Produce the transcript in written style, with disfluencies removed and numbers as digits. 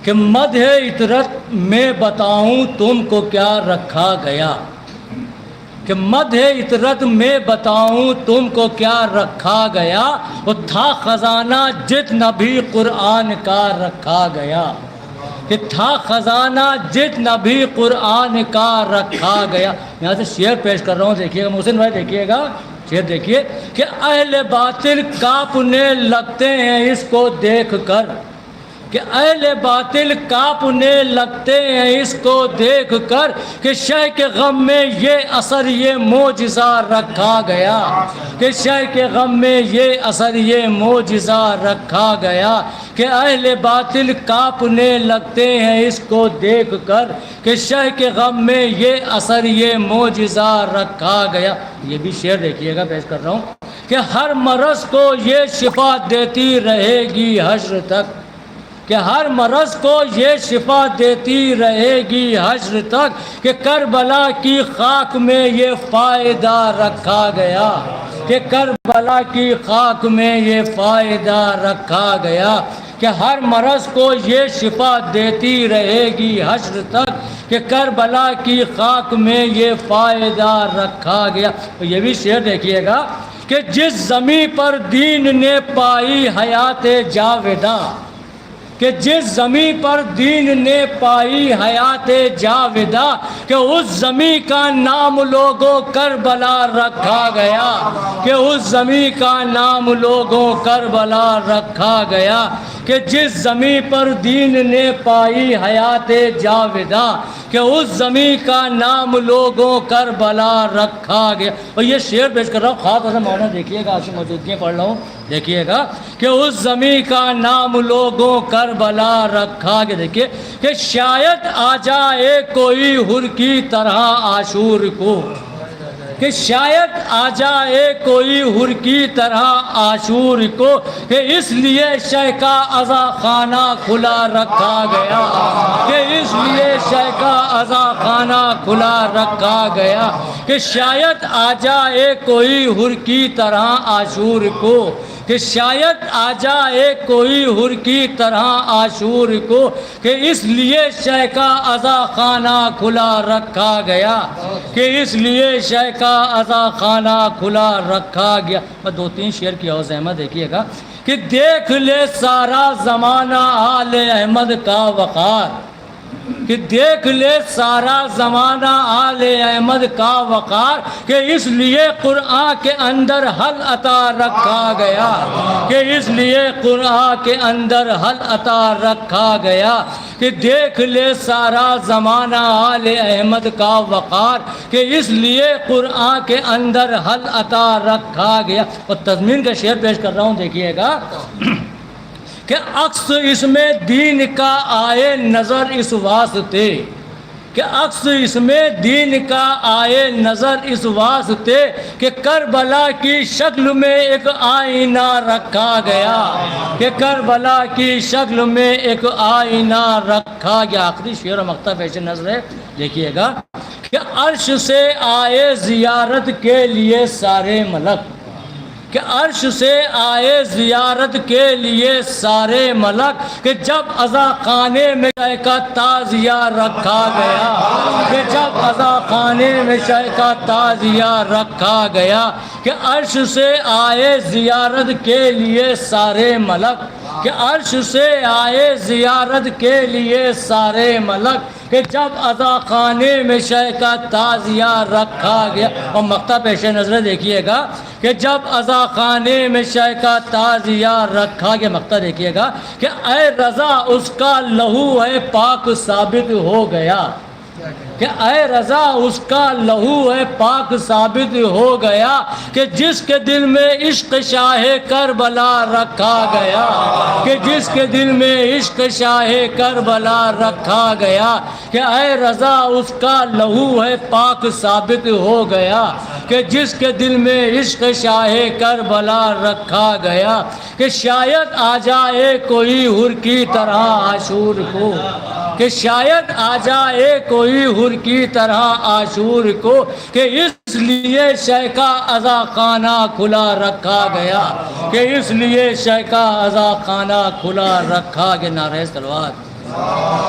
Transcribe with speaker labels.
Speaker 1: کہ مدح عطرت میں بتاؤں تم کو کیا رکھا گیا، کہ مدح عطرت میں بتاؤں تم کو کیا رکھا گیا، وہ تھا خزانہ جتنا بھی قرآن کا رکھا گیا، کہ تھا خزانہ جتنا بھی قرآن کا رکھا گیا۔ یہاں سے شعر پیش کر رہا ہوں، دیکھیے گا محسن بھائی، دیکھیے گا شعر دیکھیے کہ اہل باطل کانپنے لگتے ہیں اس کو دیکھ کر، کہ اہل باطل کانپنے لگتے ہیں اس کو دیکھ کر، کہ شہ کے غم میں یہ اثر یہ معجزہ رکھا گیا، کہ شہ کے غم میں یہ اثر یہ معجزہ رکھا گیا، کہ اہل باطل کانپنے لگتے ہیں اس کو دیکھ کر، کہ شہ کے غم میں یہ اثر یہ معجزہ رکھا گیا۔ یہ بھی شعر دیکھیے گا پیش کر رہا ہوں کہ ہر مرض کو یہ شفا دیتی رہے گی حشر تک، کہ ہر مرض کو یہ شفا دیتی رہے گی حشر تک، کہ کربلا کی خاک میں یہ فائدہ رکھا گیا، کہ کربلا کی خاک میں یہ فائدہ رکھا گیا، کہ ہر مرض کو یہ شفا دیتی رہے گی حشر تک، کہ کربلا کی خاک میں یہ فائدہ رکھا گیا۔ یہ بھی شعر دیکھیے گا کہ جس زمین پر دین نے پائی حیات جاوداں، کہ جس زمین پر دین نے پائی حیات جاوداں، کہ اس زمین کا نام لوگوں کربلا رکھا گیا، کہ اس زمین کا نام لوگوں کربلا رکھا گیا، کہ جس زمین پر دین نے پائی حیات جاوداں، کہ اس زمین کا نام لوگوں کربلا رکھا گیا۔ اور یہ شعر پیش کر رہا ہوں، خاص طور سے معنی دیکھیے گا، آپ موجودگی پڑھ رہا ہوں، دیکھیے گا کہ اس زمین کا نام لوگوں کربلا رکھا گیا۔ دیکھیے کہ شاید آ جائے کوئی حر کی طرح عاشور کو، کہ شاید آ جائے کوئی حر کی طرح عاشور کو، کہ اس لیے شہ کا عزا خانہ کھلا رکھا گیا، کہ اس لیے شہ کا عزا خانہ کھلا رکھا گیا، کہ شاید آ جائے کوئی حر کی طرح عاشور کو، کہ شاید آ جائے کوئی حر کی طرح عاشور کو، کہ اس لیے شہ کا عزا خانہ کھلا رکھا گیا، کہ اس لیے شہ کا عزا خانہ کھلا رکھا گیا۔ میں دو تین شعر کی اور زحمت دیکھیے گا کہ دیکھ لے سارا زمانہ آل احمد کا وقار، کہ دیکھ لے سارا زمانہ آل احمد کا وقار، کہ اس لیے قرآن کے اندر حل عطا رکھا گیا، کہ اس لیے قرآن کے اندر حل عطا رکھا گیا، کہ دیکھ لے سارا زمانہ آل احمد کا وقار، کہ اس لیے قرآن کے اندر حل عطا رکھا گیا۔ اور تضمین کا شعر پیش کر رہا ہوں، دیکھیے گا کہ عکس اس میں دین کا آئے نظر اس واسطے، کہ عکس اس میں دین کا آئے نظر اس واسطے، کہ کربلا کی شکل میں ایک آئینہ رکھا گیا، کہ کربلا کی شکل میں ایک آئینہ رکھا گیا۔ آخری شعر و مقطع پیش نظر ہے، دیکھیے گا کہ عرش سے آئے زیارت کے لیے سارے ملک، کہ عرش سے آئے زیارت کے لیے سارے ملک، کہ جب عزا خانے میں شہ کا تعزیہ رکھا گیا، کہ جب عزا خانے میں شہ کا تعزیہ رکھا گیا، کہ عرش سے آئے زیارت کے لیے سارے ملک، کہ عرش سے آئے زیارت کے لیے سارے ملک، کہ جب عزا خانے میں شہ کا تعزیہ رکھا گیا۔ اور مقطع پیش نظر دیکھیے گا کہ جب عزا خانے میں شہ کا تعزیہ رکھا گیا، مقطع دیکھیے گا کہ اے رضا اس کا لہو ہے پاک ثابت ہو گیا، کہ اے رضا اس کا لہو ہے پاک ثابت ہو گیا، کہ جس کے دل میں عشق شاہ کربلا رکھا گیا، کہ جس کے دل میں عشق شاہ کربلا رکھا گیا، کہ اے رضا اس کا لہو ہے پاک ثابت ہو گیا، کہ جس کے دل میں عشق شاہ کربلا رکھا گیا، کہ شاید آ جائے کوئی حر کی طرح عاشور کو، کہ شاید آ جائے کوئی حر کی طرح عاشور کو، کہ اس لیے شہ کا عزا خانہ کھلا رکھا گیا، کہ اس لیے شہ کا عزا خانہ کھلا رکھا گیا۔ نعرہ صلوات۔
Speaker 2: صلوات